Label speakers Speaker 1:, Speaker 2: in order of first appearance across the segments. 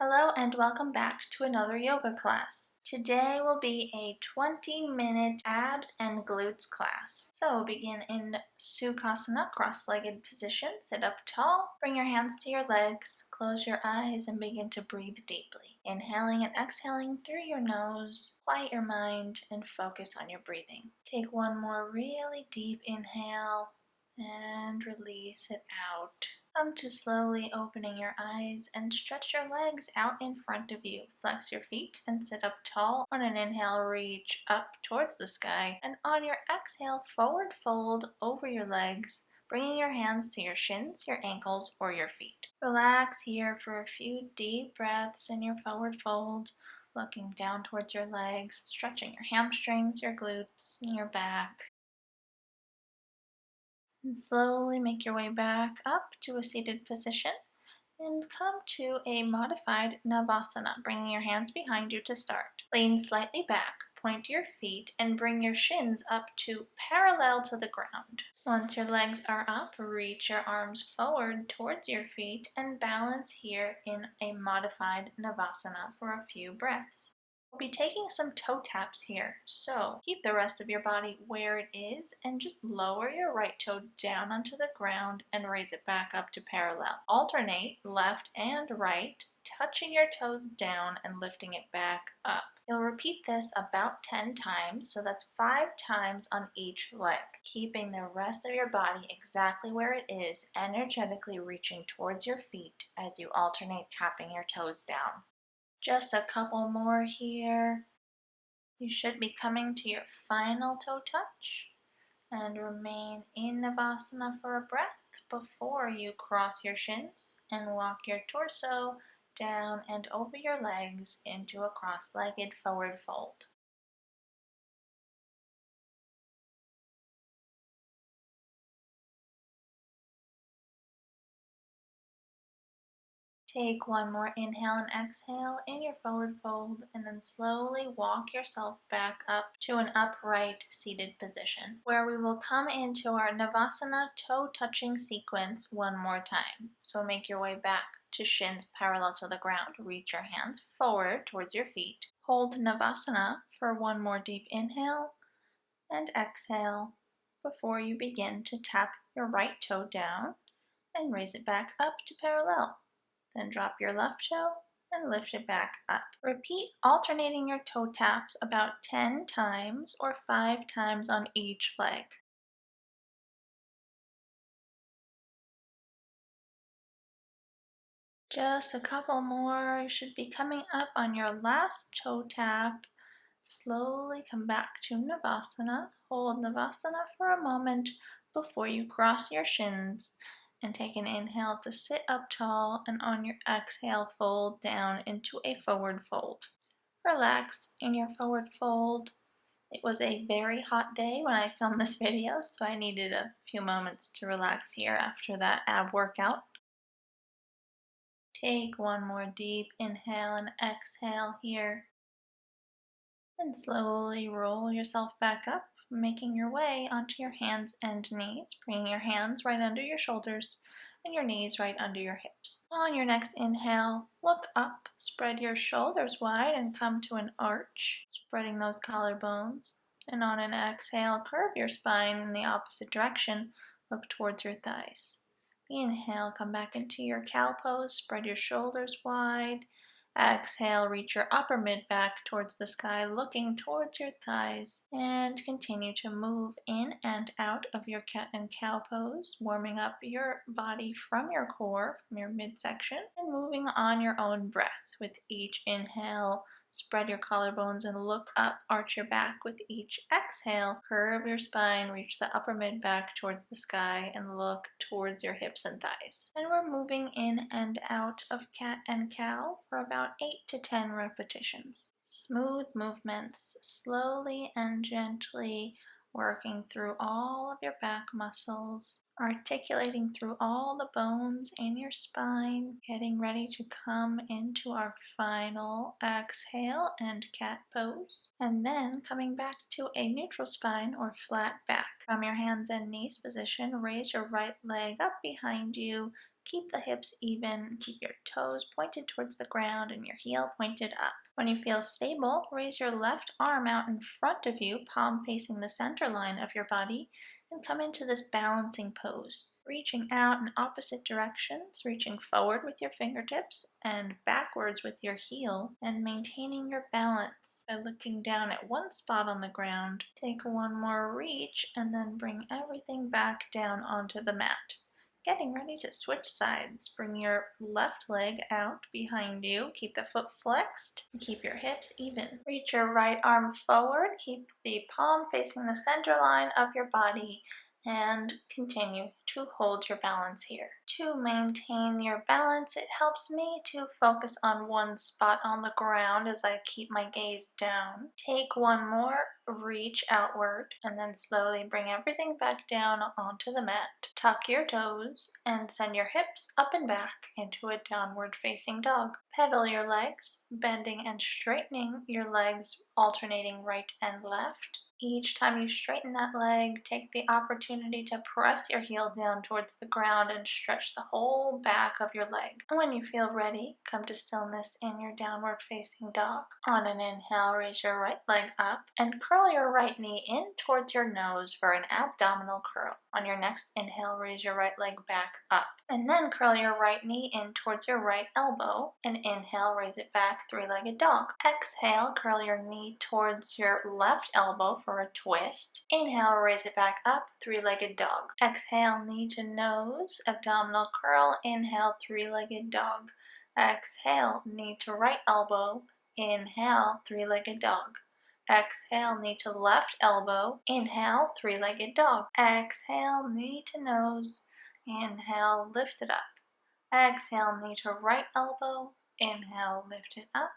Speaker 1: Hello and welcome back to another yoga class. Today will be a 20-minute abs and glutes class. So begin in Sukhasana, cross-legged position. Sit up tall, bring your hands to your legs, close your eyes and begin to breathe deeply. Inhaling and exhaling through your nose, quiet your mind and focus on your breathing. Take one more really deep inhale and release it out. Come to slowly opening your eyes and stretch your legs out in front of you. Flex your feet and sit up tall. On an inhale, reach up towards the sky. And on your exhale, forward fold over your legs, bringing your hands to your shins, your ankles, or your feet. Relax here for a few deep breaths in your forward fold, looking down towards your legs, stretching your hamstrings, your glutes, and your back. And slowly make your way back up to a seated position and come to a modified Navasana, bringing your hands behind you to start. Lean slightly back, point your feet, and bring your shins up to parallel to the ground. Once your legs are up, reach your arms forward towards your feet and balance here in a modified Navasana for a few breaths. We'll be taking some toe taps here, so keep the rest of your body where it is and just lower your right toe down onto the ground and raise it back up to parallel. Alternate left and right, touching your toes down and lifting it back up. You'll repeat this about 10 times, so that's 5 times on each leg, keeping the rest of your body exactly where it is, energetically reaching towards your feet as you alternate tapping your toes down. Just a couple more here. You should be coming to your final toe touch and remain in Navasana for a breath before you cross your shins and walk your torso down and over your legs into a cross-legged forward fold. Take one more inhale and exhale in your forward fold and then slowly walk yourself back up to an upright seated position where we will come into our Navasana toe touching sequence one more time. So make your way back to shins parallel to the ground. Reach your hands forward towards your feet. Hold Navasana for one more deep inhale and exhale before you begin to tap your right toe down and raise it back up to parallel. Then drop your left toe and lift it back up. Repeat alternating your toe taps about 10 times or 5 times on each leg. Just a couple more. You should be coming up on your last toe tap. Slowly come back to Navasana. Hold Navasana for a moment before you cross your shins and take an inhale to sit up tall, and on your exhale fold down into a forward fold. Relax in your forward fold. It was a very hot day when I filmed this video, so I needed a few moments to relax here after that ab workout. Take one more deep inhale and exhale here. And slowly roll yourself back up, making your way onto your hands and knees, bringing your hands right under your shoulders and your knees right under your hips. On your next inhale, look up, spread your shoulders wide and come to an arch, spreading those collarbones. And on an exhale, curve your spine in the opposite direction, look towards your thighs. Inhale, come back into your cow pose, spread your shoulders wide. Exhale, reach your upper mid back towards the sky, looking towards your thighs, and continue to move in and out of your cat and cow pose, warming up your body from your core, from your midsection, and moving on your own breath. With each inhale, spread your collarbones and look up, arch your back. With each exhale, curve your spine, reach the upper mid back towards the sky, and look towards your hips and thighs. And we're moving in and out of cat and cow for about 8 to 10 repetitions. Smooth movements, slowly and gently working through all of your back muscles, articulating through all the bones in your spine, getting ready to come into our final exhale and cat pose, and then coming back to a neutral spine or flat back. From your hands and knees position, raise your right leg up behind you, Keep the hips even, keep your toes pointed towards the ground and your heel pointed up. When you feel stable, raise your left arm out in front of you, palm facing the center line of your body, and come into this balancing pose, reaching out in opposite directions, reaching forward with your fingertips and backwards with your heel, and maintaining your balance by looking down at one spot on the ground. Take one more reach and then bring everything back down onto the mat. Getting ready to switch sides. Bring your left leg out behind you. Keep the foot flexed. Keep your hips even. Reach your right arm forward. Keep the palm facing the center line of your body and continue to hold your balance here. To maintain your balance, it helps me to focus on one spot on the ground as I keep my gaze down. Take one more reach outward and then slowly bring everything back down onto the mat. Tuck your toes and send your hips up and back into a downward facing dog. Pedal your legs, bending and straightening your legs, alternating right and left. Each time you straighten that leg, take the opportunity to press your heel down towards the ground and stretch the whole back of your leg. When you feel ready, come to stillness in your downward facing dog. On an inhale, raise your right leg up and curl your right knee in towards your nose for an abdominal curl. On your next inhale, raise your right leg back up and then curl your right knee in towards your right elbow and inhale, raise it back, three-legged dog. Exhale, curl your knee towards your left elbow for a twist. Inhale, raise it back up, three-legged dog. Exhale, knee to nose, abdominal curl. Inhale, three-legged dog. Exhale, knee to right elbow. Inhale, three-legged dog. Exhale, knee to left elbow. Inhale, three-legged dog. Exhale, knee to nose. Inhale, lift it up. Exhale, knee to right elbow. Inhale, lift it up.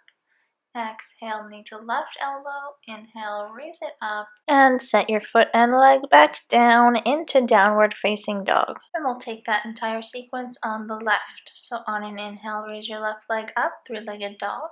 Speaker 1: Exhale, knee to left elbow. Inhale, raise it up. And set your foot and leg back down into downward facing dog. And we'll take that entire sequence on the left. So on an inhale, raise your left leg up, three-legged dog.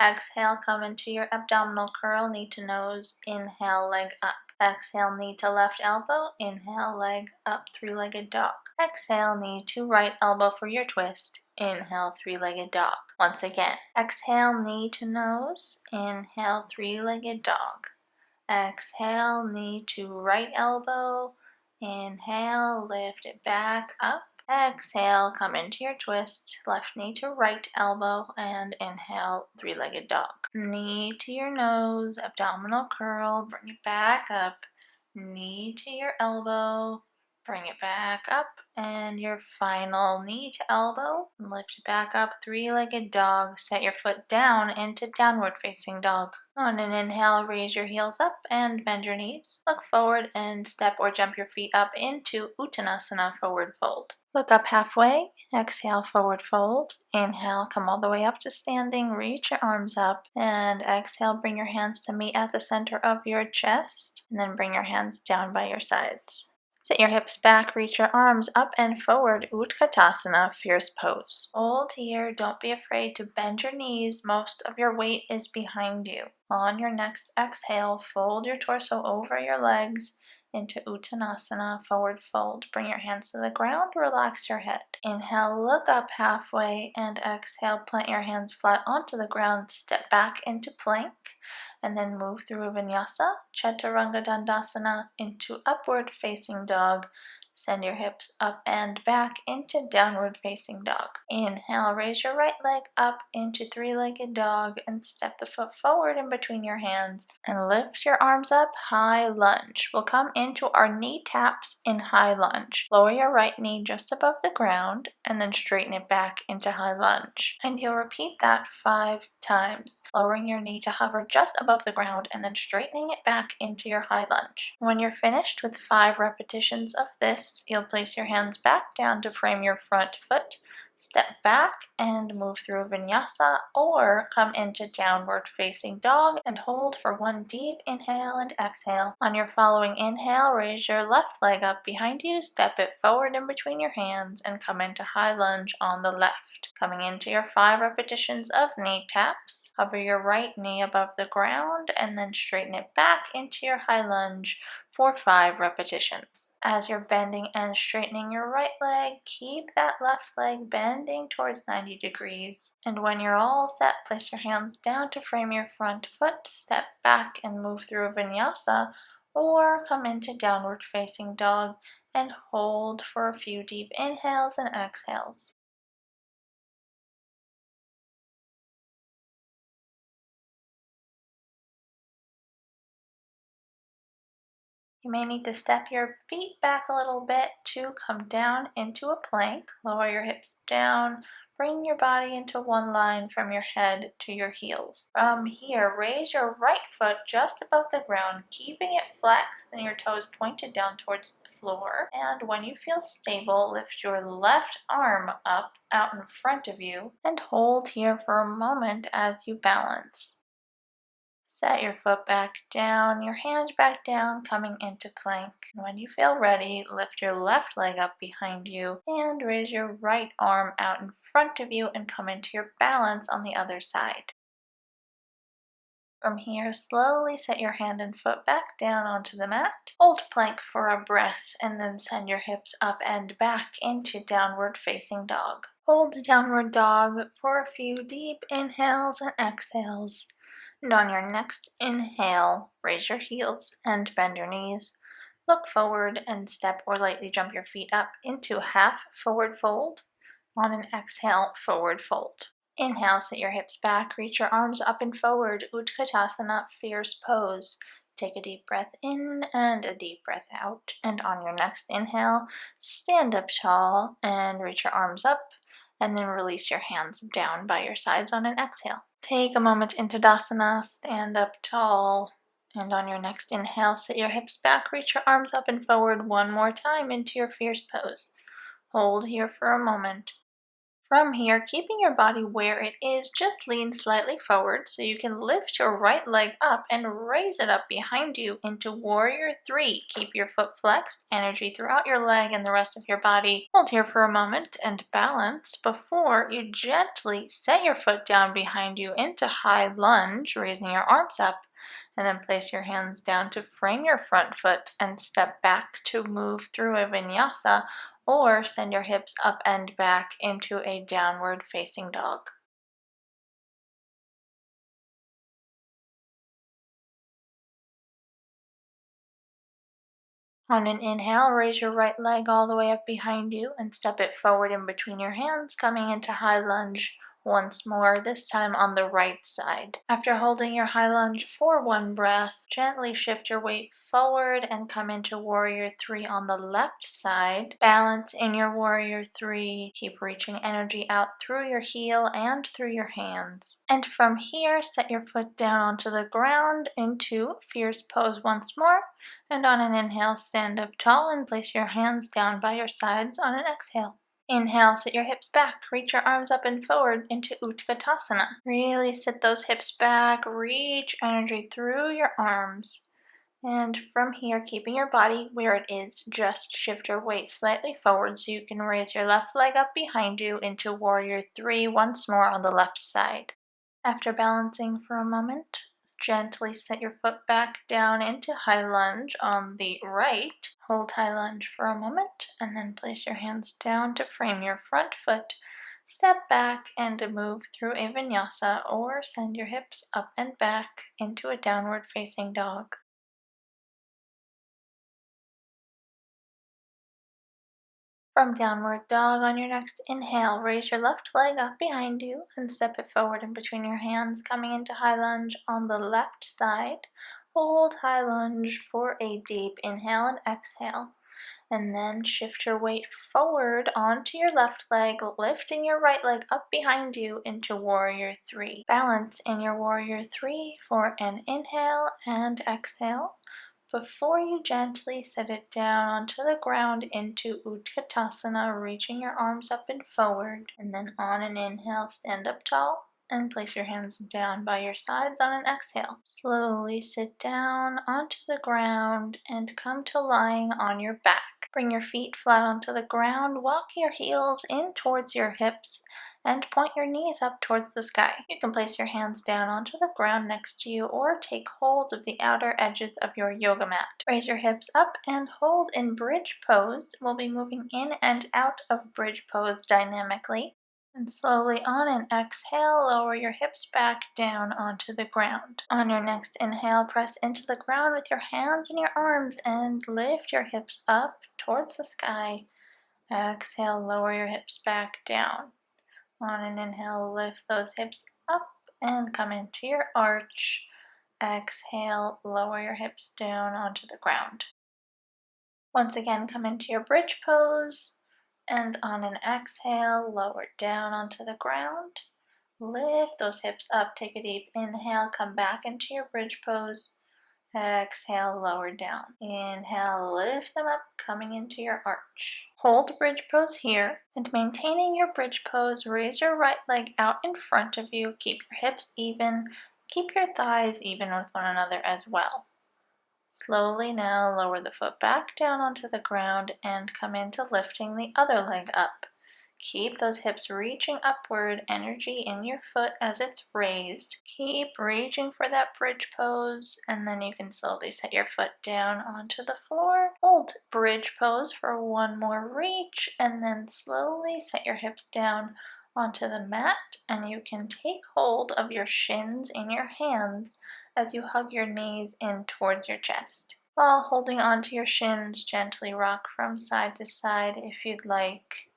Speaker 1: Exhale, come into your abdominal curl, knee to nose. Inhale, leg up. Exhale, knee to left elbow. Inhale, leg up, three-legged dog. Exhale, knee to right elbow for your twist. Inhale, three-legged dog. Once again, exhale, knee to nose. Inhale, three-legged dog. Exhale, knee to right elbow. Inhale, lift it back up. Exhale, come into your twist, left knee to right elbow, and inhale, three-legged dog. Knee to your nose, abdominal curl, bring it back up. Knee to your elbow, bring it back up, and your final knee to elbow, lift it back up, three-legged dog. Set your foot down into downward facing dog. On an inhale, raise your heels up and bend your knees. Look forward and step or jump your feet up into Uttanasana, forward fold. Look up halfway, exhale, forward fold. Inhale, come all the way up to standing, reach your arms up, and exhale, bring your hands to meet at the center of your chest, and then bring your hands down by your sides. Sit your hips back, reach your arms up and forward, Utkatasana, fierce pose. Hold here, don't be afraid to bend your knees, most of your weight is behind you. On your next exhale, fold your torso over your legs into Uttanasana, forward fold. Bring your hands to the ground, relax your head. Inhale, look up halfway, and exhale, plant your hands flat onto the ground, step back into plank, and then move through Vinyasa, Chaturanga Dandasana, into upward facing dog. Send your hips up and back into downward facing dog. Inhale, raise your right leg up into three-legged dog and step the foot forward in between your hands and lift your arms up, high lunge. We'll come into our knee taps in high lunge. Lower your right knee just above the ground and then straighten it back into high lunge. And you'll repeat that 5 times, lowering your knee to hover just above the ground and then straightening it back into your high lunge. When you're finished with 5 repetitions of this, you'll place your hands back down to frame your front foot, step back and move through Vinyasa, or come into downward facing dog and hold for 1 deep inhale and exhale. On your following inhale, raise your left leg up behind you, step it forward in between your hands, and come into high lunge on the left. Coming into your 5 repetitions of knee taps, hover your right knee above the ground and then straighten it back into your high lunge for 5 repetitions. As you're bending and straightening your right leg, keep that left leg bending towards 90 degrees. And when you're all set, place your hands down to frame your front foot, step back and move through a Vinyasa, or come into downward facing dog and hold for a few deep inhales and exhales. You may need to step your feet back a little bit to come down into a plank. Lower your hips down. Bring your body into one line from your head to your heels. From here, raise your right foot just above the ground, keeping it flexed and your toes pointed down towards the floor. And when you feel stable, lift your left arm up out in front of you and hold here for a moment as you balance. Set your foot back down, your hands back down, coming into plank. When you feel ready, lift your left leg up behind you and raise your right arm out in front of you and come into your balance on the other side. From here, slowly set your hand and foot back down onto the mat. Hold plank for a breath and then send your hips up and back into downward facing dog. Hold downward dog for a few deep inhales and exhales. And on your next inhale, raise your heels and bend your knees. Look forward and step or lightly jump your feet up into half forward fold. On an exhale, forward fold. Inhale, sit your hips back, reach your arms up and forward, Utkatasana, fierce pose. Take a deep breath in and a deep breath out. And on your next inhale, stand up tall and reach your arms up, and then release your hands down by your sides on an exhale. Take a moment into Tadasana, stand up tall, and on your next inhale, sit your hips back, reach your arms up and forward one more time into your fierce pose. Hold here for a moment. From here, keeping your body where it is, just lean slightly forward so you can lift your right leg up and raise it up behind you into Warrior 3. Keep your foot flexed, energy throughout your leg and the rest of your body. Hold here for a moment and balance before you gently set your foot down behind you into high lunge, raising your arms up. And then place your hands down to frame your front foot and step back to move through a Vinyasa, or send your hips up and back into a downward facing dog. On an inhale, raise your right leg all the way up behind you and step it forward in between your hands, coming into high lunge once more, this time on the right side. After holding your high lunge for one breath, gently shift your weight forward and come into Warrior 3 on the left side. Balance in your Warrior 3. Keep reaching energy out through your heel and through your hands. And from here, set your foot down onto the ground into fierce pose once more. And on an inhale, stand up tall and place your hands down by your sides on an exhale. Inhale, sit your hips back, reach your arms up and forward into Utkatasana. Really sit those hips back, reach energy through your arms. And from here, keeping your body where it is, just shift your weight slightly forward so you can raise your left leg up behind you into Warrior 3 once more on the left side. After balancing for a moment, gently set your foot back down into high lunge on the right. Hold high lunge for a moment and then place your hands down to frame your front foot. Step back and move through a Vinyasa, or send your hips up and back into a downward facing dog. From downward dog, on your next inhale, raise your left leg up behind you and step it forward in between your hands, coming into high lunge on the left side. Hold high lunge for a deep inhale and exhale. And then shift your weight forward onto your left leg, lifting your right leg up behind you into Warrior 3. Balance in your Warrior 3 for an inhale and exhale before you gently set it down onto the ground into Utkatasana, reaching your arms up and forward. And then on an inhale, stand up tall and place your hands down by your sides on an exhale. Slowly sit down onto the ground and come to lying on your back. Bring your feet flat onto the ground, walk your heels in towards your hips, and point your knees up towards the sky. You can place your hands down onto the ground next to you or take hold of the outer edges of your yoga mat. Raise your hips up and hold in bridge pose. We'll be moving in and out of bridge pose dynamically. And slowly on an exhale, lower your hips back down onto the ground. On your next inhale, press into the ground with your hands and your arms and lift your hips up towards the sky. Exhale, lower your hips back down. On an inhale, lift those hips up and come into your arch. Exhale, lower your hips down onto the ground. Once again, come into your bridge pose. And on an exhale, lower down onto the ground. Lift those hips up, take a deep inhale, come back into your bridge pose. Exhale, lower down. Inhale, lift them up, coming into your arch. Hold bridge pose here, and maintaining your bridge pose, raise your right leg out in front of you. Keep your hips even, keep your thighs even with one another as well. Slowly now lower the foot back down onto the ground and come into lifting the other leg up. Keep those hips reaching upward, energy in your foot as it's raised. Keep reaching for that bridge pose, and then you can slowly set your foot down onto the floor. Hold bridge pose for one more reach, and then slowly set your hips down onto the mat, and you can take hold of your shins in your hands as you hug your knees in towards your chest. While holding onto your shins, gently rock from side to side if you'd like,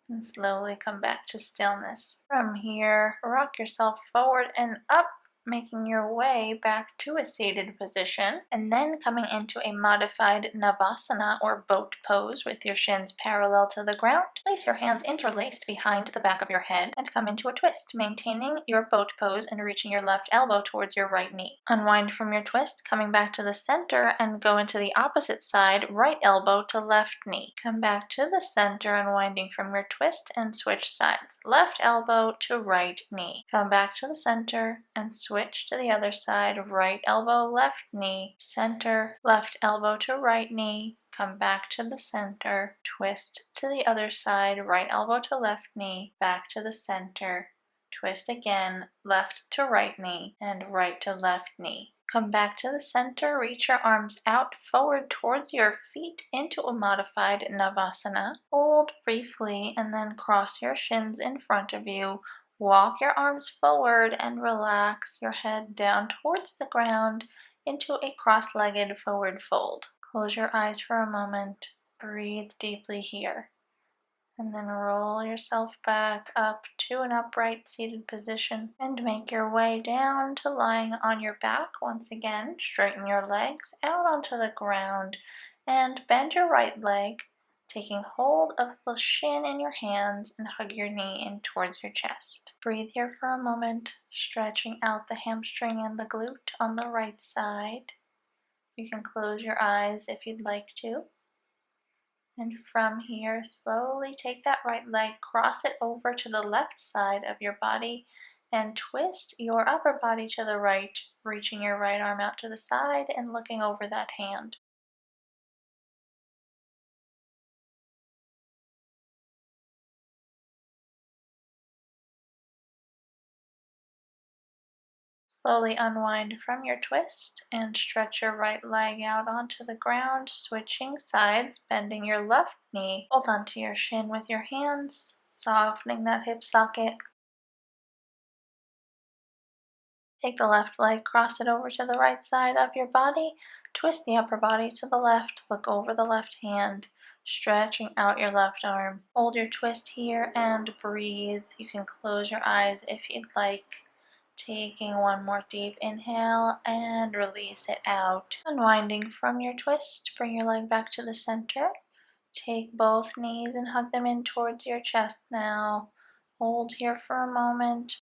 Speaker 1: and slowly come back to stillness. From here, rock yourself forward and up, making your way back to a seated position, and then coming into a modified Navasana or boat pose with your shins parallel to the ground. Place your hands interlaced behind the back of your head and come into a twist, maintaining your boat pose and reaching your left elbow towards your right knee. Unwind from your twist, coming back to the center and go into the opposite side, right elbow to left knee. Come back to the center, unwinding from your twist and switch sides, left elbow to right knee. Come back to the center and switch to the other side, right elbow, left knee, center, left elbow to right knee, come back to the center, twist to the other side, right elbow to left knee, back to the center, twist again, left to right knee, and right to left knee. Come back to the center, reach your arms out forward towards your feet into a modified Navasana. Hold briefly and then cross your shins in front of you. Walk your arms forward and relax your head down towards the ground into a cross-legged forward fold. Close your eyes for a moment. Breathe deeply here. And then roll yourself back up to an upright seated position and make your way down to lying on your back once again. Straighten your legs out onto the ground and bend your right leg, taking hold of the shin in your hands and hug your knee in towards your chest. Breathe here for a moment, stretching out the hamstring and the glute on the right side. You can close your eyes if you'd like to. And from here, slowly take that right leg, cross it over to the left side of your body, and twist your upper body to the right, reaching your right arm out to the side and looking over that hand. Slowly unwind from your twist and stretch your right leg out onto the ground, switching sides, bending your left knee. Hold onto your shin with your hands, softening that hip socket. Take the left leg, cross it over to the right side of your body, twist the upper body to the left, look over the left hand, stretching out your left arm. Hold your twist here and breathe. You can close your eyes if you'd like. Taking one more deep inhale and release it out. Unwinding from your twist, bring your leg back to the center. Take both knees and hug them in towards your chest now. Hold here for a moment.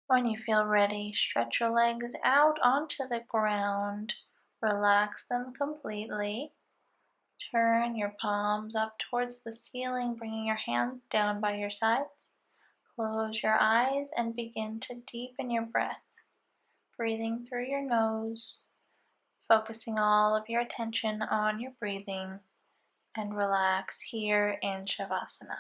Speaker 1: When you feel ready, stretch your legs out onto the ground. Relax them completely. Turn your palms up towards the ceiling, bringing your hands down by your sides. Close your eyes and begin to deepen your breath. Breathing through your nose, focusing all of your attention on your breathing, and relax here in Shavasana.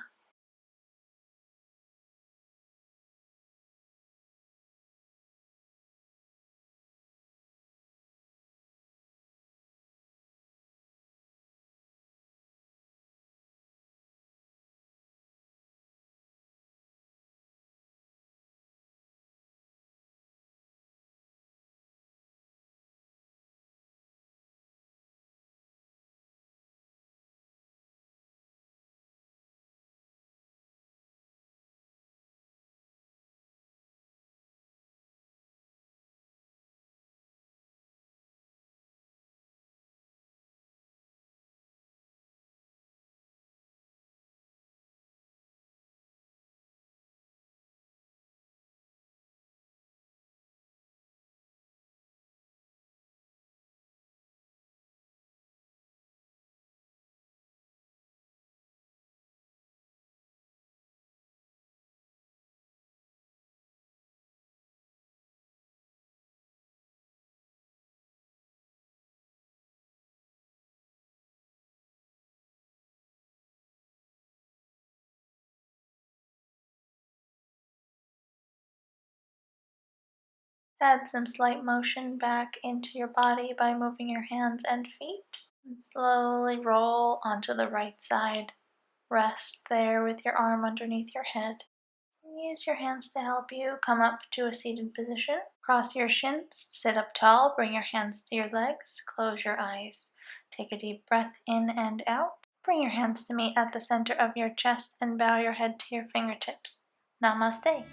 Speaker 1: Add some slight motion back into your body by moving your hands and feet. And slowly roll onto the right side. Rest there with your arm underneath your head. Use your hands to help you come up to a seated position. Cross your shins, sit up tall, bring your hands to your legs, close your eyes. Take a deep breath in and out. Bring your hands to meet at the center of your chest and bow your head to your fingertips. Namaste.